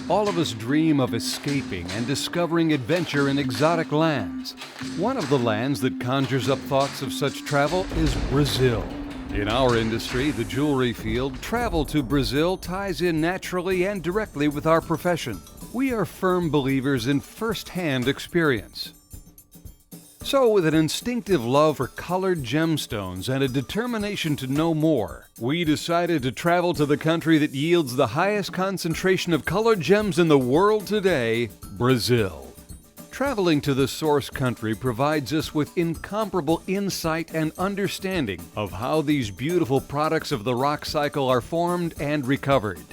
All of us dream of escaping and discovering adventure in exotic lands. One of the lands that conjures up thoughts of such travel is Brazil. In our industry, the jewelry field, travel to Brazil ties in naturally and directly with our profession. We are firm believers in first-hand experience. So, with an instinctive love for colored gemstones and a determination to know more, we decided to travel to the country that yields the highest concentration of colored gems in the world today, Brazil. Traveling to the source country provides us with incomparable insight and understanding of how these beautiful products of the rock cycle are formed and recovered.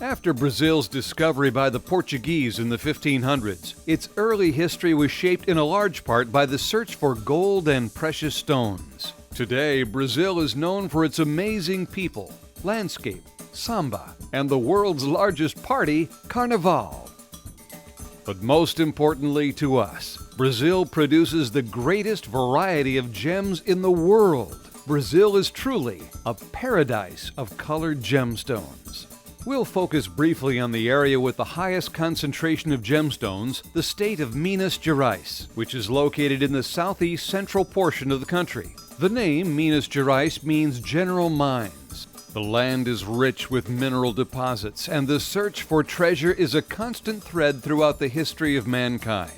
After Brazil's discovery by the Portuguese in the 1500s, its early history was shaped in a large part by the search for gold and precious stones. Today, Brazil is known for its amazing people, landscape, samba, and the world's largest party, Carnival. But most importantly to us, Brazil produces the greatest variety of gems in the world. Brazil is truly a paradise of colored gemstones. We'll focus briefly on the area with the highest concentration of gemstones, the state of Minas Gerais, which is located in the southeast central portion of the country. The name Minas Gerais means general mines. The land is rich with mineral deposits, and the search for treasure is a constant thread throughout the history of mankind.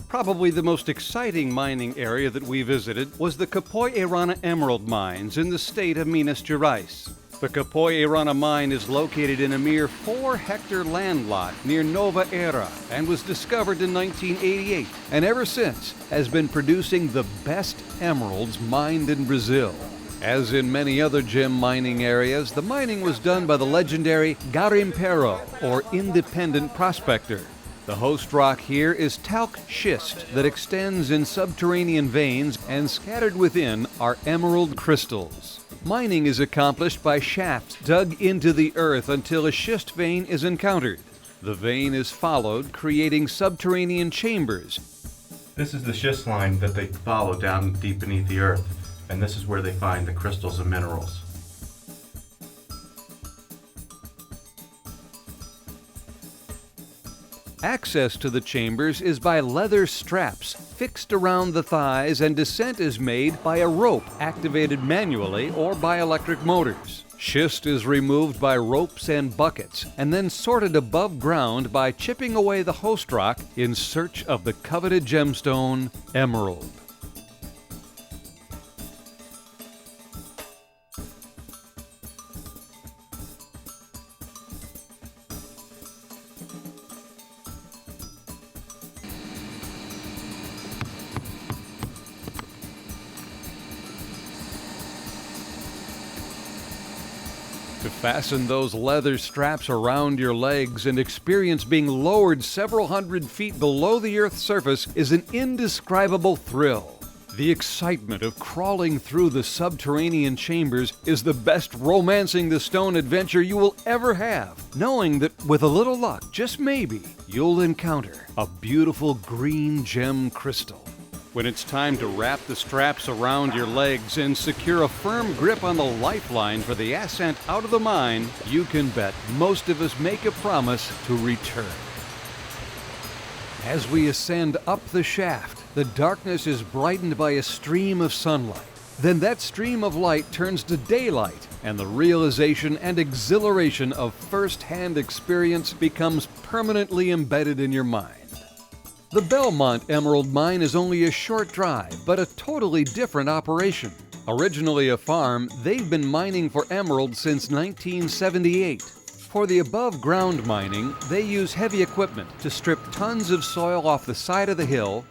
Probably the most exciting mining area that we visited was the Capoeirana Emerald Mines in the state of Minas Gerais. The Capoeirana mine is located in a mere 4-hectare land lot near Nova Era and was discovered in 1988, and ever since has been producing the best emeralds mined in Brazil. As in many other gem mining areas, the mining was done by the legendary garimpeiro, or independent prospector. The host rock here is talc schist that extends in subterranean veins, and scattered within are emerald crystals. Mining is accomplished by shafts dug into the earth until a schist vein is encountered. The vein is followed, creating subterranean chambers. This is the schist line that they follow down deep beneath the earth, and this is where they find the crystals and minerals. Access to the chambers is by leather straps fixed around the thighs, and descent is made by a rope activated manually or by electric motors. Schist is removed by ropes and buckets, and then sorted above ground by chipping away the host rock in search of the coveted gemstone, emerald. To fasten those leather straps around your legs and experience being lowered several hundred feet below the Earth's surface is an indescribable thrill. The excitement of crawling through the subterranean chambers is the best romancing the stone adventure you will ever have, knowing that with a little luck, just maybe, you'll encounter a beautiful green gem crystal. When it's time to wrap the straps around your legs and secure a firm grip on the lifeline for the ascent out of the mine, you can bet most of us make a promise to return. As we ascend up the shaft, the darkness is brightened by a stream of sunlight. Then that stream of light turns to daylight, and the realization and exhilaration of first-hand experience becomes permanently embedded in your mind. The Belmont Emerald Mine is only a short drive, but a totally different operation. Originally a farm, they've been mining for emeralds since 1978. For the above-ground mining, they use heavy equipment to strip tons of soil off the side of the hill,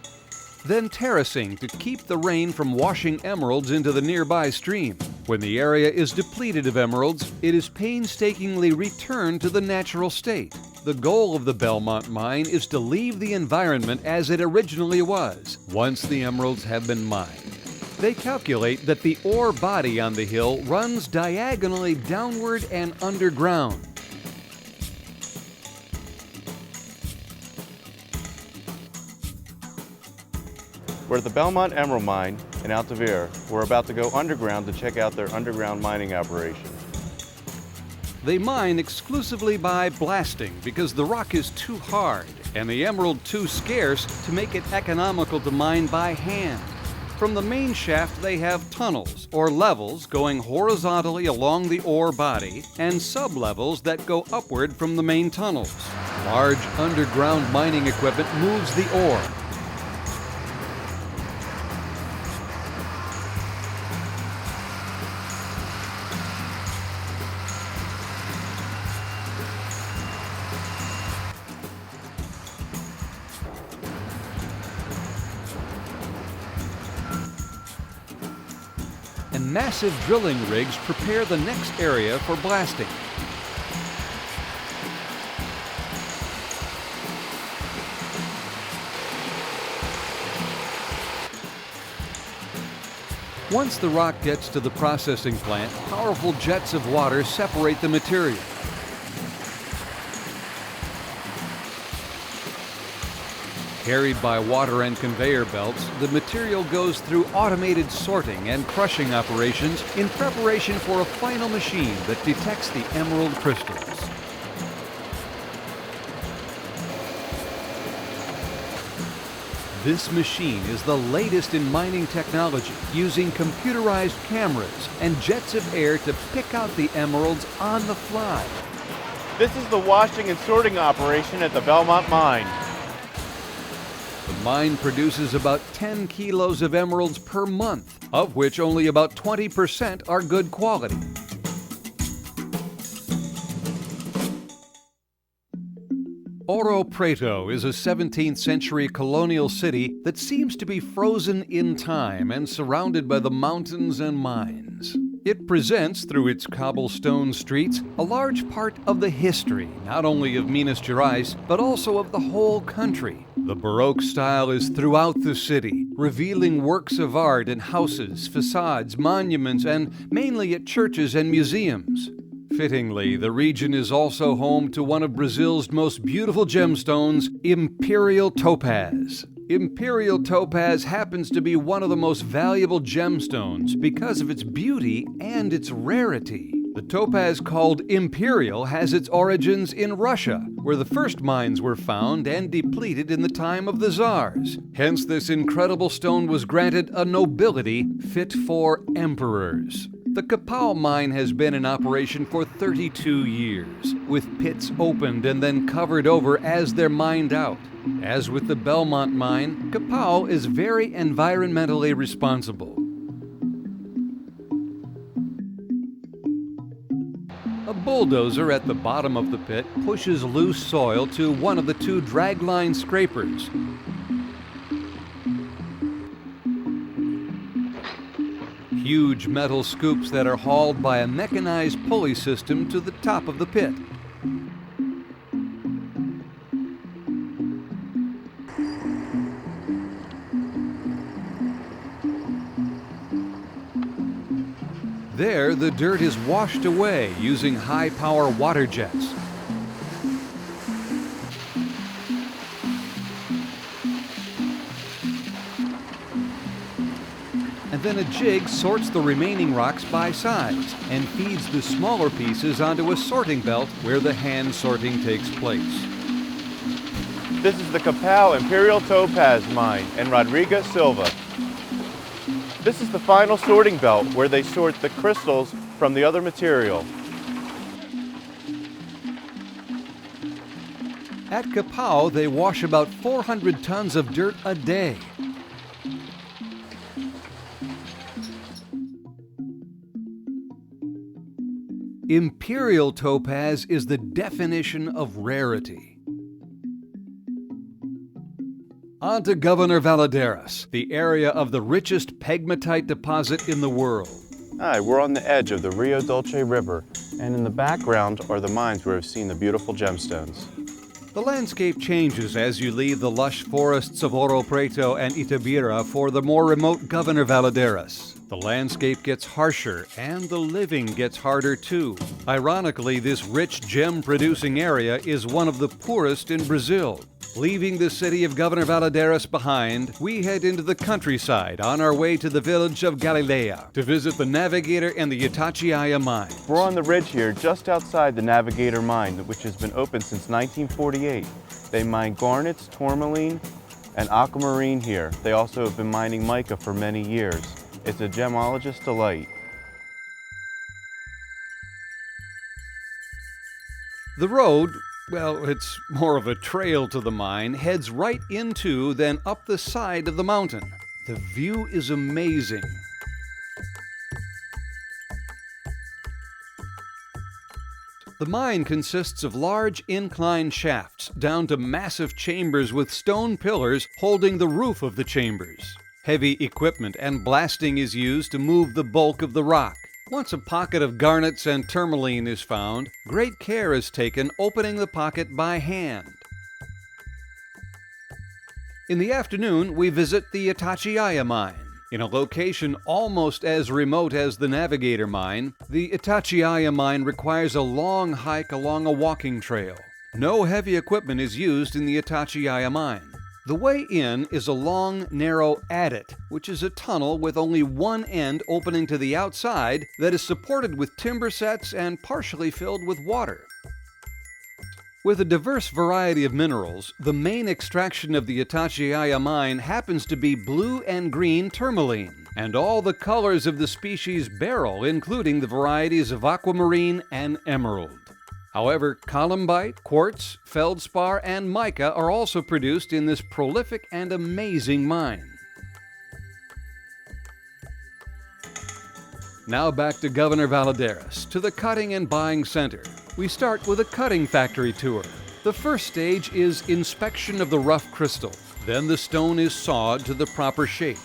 then terracing to keep the rain from washing emeralds into the nearby stream. When the area is depleted of emeralds, it is painstakingly returned to the natural state. The goal of the Belmont mine is to leave the environment as it originally was, once the emeralds have been mined. They calculate that the ore body on the hill runs diagonally downward and underground. We're at the Belmont Emerald Mine in Altavere. We're about to go underground to check out their underground mining operation. They mine exclusively by blasting because the rock is too hard and the emerald too scarce to make it economical to mine by hand. From the main shaft, they have tunnels, or levels, going horizontally along the ore body, and sublevels that go upward from the main tunnels. Large underground mining equipment moves the ore. And massive drilling rigs prepare the next area for blasting. Once the rock gets to the processing plant, powerful jets of water separate the material. Carried by water and conveyor belts, the material goes through automated sorting and crushing operations in preparation for a final machine that detects the emerald crystals. This machine is the latest in mining technology, using computerized cameras and jets of air to pick out the emeralds on the fly. This is the washing and sorting operation at the Belmont mine. The mine produces about 10 kilos of emeralds per month, of which only about 20% are good quality. Oro Preto is a 17th century colonial city that seems to be frozen in time and surrounded by the mountains and mines. It presents, through its cobblestone streets, a large part of the history, not only of Minas Gerais, but also of the whole country. The Baroque style is throughout the city, revealing works of art in houses, facades, monuments, and mainly at churches and museums. Fittingly, the region is also home to one of Brazil's most beautiful gemstones, imperial topaz. Imperial topaz happens to be one of the most valuable gemstones because of its beauty and its rarity. The topaz called imperial has its origins in Russia, where the first mines were found and depleted in the time of the Tsars. Hence, this incredible stone was granted a nobility fit for emperors. The Kapau mine has been in operation for 32 years, with pits opened and then covered over as they're mined out. As with the Belmont mine, Kapau is very environmentally responsible. A bulldozer at the bottom of the pit pushes loose soil to one of the two dragline scrapers. Huge metal scoops that are hauled by a mechanized pulley system to the top of the pit. There, the dirt is washed away using high-power water jets. And then a jig sorts the remaining rocks by size and feeds the smaller pieces onto a sorting belt where the hand sorting takes place. This is the Kapau Imperial Topaz mine in Rodrigues Silva. This is the final sorting belt where they sort the crystals from the other material. At Kapau, they wash about 400 tons of dirt a day. Imperial topaz is the definition of rarity. On to Governor Valadares, the area of the richest pegmatite deposit in the world. Hi, we're on the edge of the Rio Dulce River, and in the background are the mines where we've seen the beautiful gemstones. The landscape changes as you leave the lush forests of Oro Preto and Itabira for the more remote Governor Valadares. The landscape gets harsher, and the living gets harder too. Ironically, this rich gem-producing area is one of the poorest in Brazil. Leaving the city of Governor Valadares behind, we head into the countryside on our way to the village of Galilea to visit the Navigator and the Itatiaya mine. We're on the ridge here just outside the Navigator mine, which has been open since 1948. They mine garnets, tourmaline, and aquamarine here. They also have been mining mica for many years. It's a gemologist's delight. The road, well, it's more of a trail to the mine, heads right into, then up the side of the mountain. The view is amazing. The mine consists of large incline shafts down to massive chambers with stone pillars holding the roof of the chambers. Heavy equipment and blasting is used to move the bulk of the rock. Once a pocket of garnets and tourmaline is found, great care is taken opening the pocket by hand. In the afternoon, we visit the Itatiaya mine. In a location almost as remote as the Navigator mine, the Itatiaya mine requires a long hike along a walking trail. No heavy equipment is used in the Itatiaya mine. The way in is a long, narrow adit, which is a tunnel with only one end opening to the outside that is supported with timber sets and partially filled with water. With a diverse variety of minerals, the main extraction of the Itatiaya mine happens to be blue and green tourmaline, and all the colors of the species beryl, including the varieties of aquamarine and emerald. However, columbite, quartz, feldspar, and mica are also produced in this prolific and amazing mine. Now back to Governor Valadares, to the Cutting and Buying Center. We start with a cutting factory tour. The first stage is inspection of the rough crystal. Then the stone is sawed to the proper shape.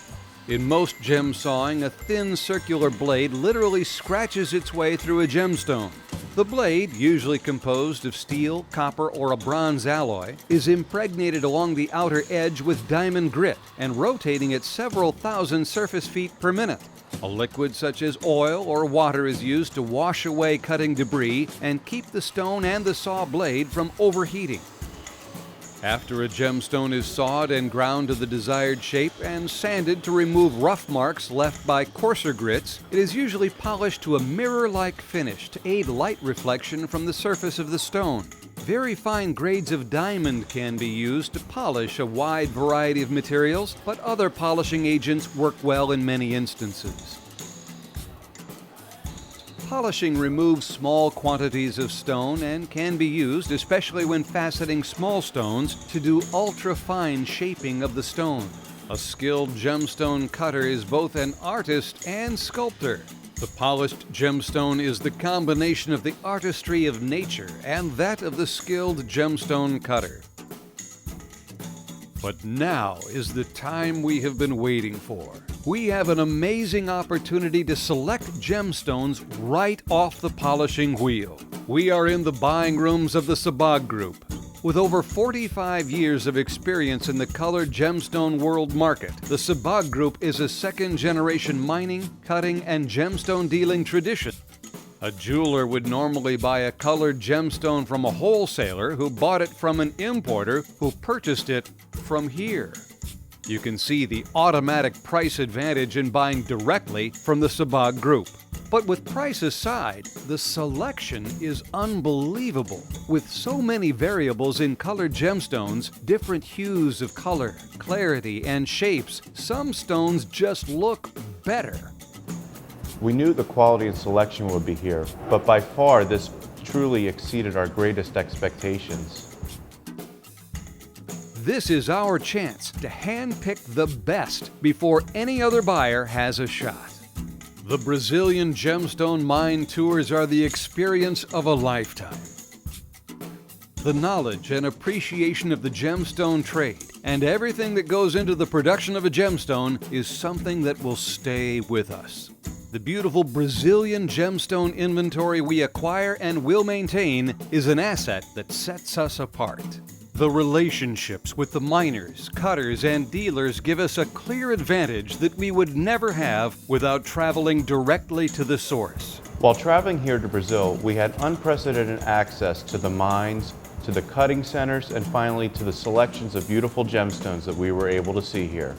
In most gem sawing, a thin circular blade literally scratches its way through a gemstone. The blade, usually composed of steel, copper, or a bronze alloy, is impregnated along the outer edge with diamond grit and rotating at several thousand surface feet per minute. A liquid such as oil or water is used to wash away cutting debris and keep the stone and the saw blade from overheating. After a gemstone is sawed and ground to the desired shape and sanded to remove rough marks left by coarser grits, it is usually polished to a mirror-like finish to aid light reflection from the surface of the stone. Very fine grades of diamond can be used to polish a wide variety of materials, but other polishing agents work well in many instances. Polishing removes small quantities of stone and can be used, especially when faceting small stones, to do ultra-fine shaping of the stone. A skilled gemstone cutter is both an artist and sculptor. The polished gemstone is the combination of the artistry of nature and that of the skilled gemstone cutter. But now is the time we have been waiting for. We have an amazing opportunity to select gemstones right off the polishing wheel. We are in the buying rooms of the Sabag Group. With over 45 years of experience in the colored gemstone world market, the Sabag Group is a second-generation mining, cutting, and gemstone dealing tradition. A jeweler would normally buy a colored gemstone from a wholesaler who bought it from an importer who purchased it from here. You can see the automatic price advantage in buying directly from the Sabag Group. But with price aside, the selection is unbelievable. With so many variables in colored gemstones, different hues of color, clarity, and shapes, some stones just look better. We knew the quality and selection would be here, but by far this truly exceeded our greatest expectations. This is our chance to handpick the best before any other buyer has a shot. The Brazilian gemstone mine tours are the experience of a lifetime. The knowledge and appreciation of the gemstone trade and everything that goes into the production of a gemstone is something that will stay with us. The beautiful Brazilian gemstone inventory we acquire and will maintain is an asset that sets us apart. The relationships with the miners, cutters, and dealers give us a clear advantage that we would never have without traveling directly to the source. While traveling here to Brazil, we had unprecedented access to the mines, to the cutting centers, and finally to the selections of beautiful gemstones that we were able to see here.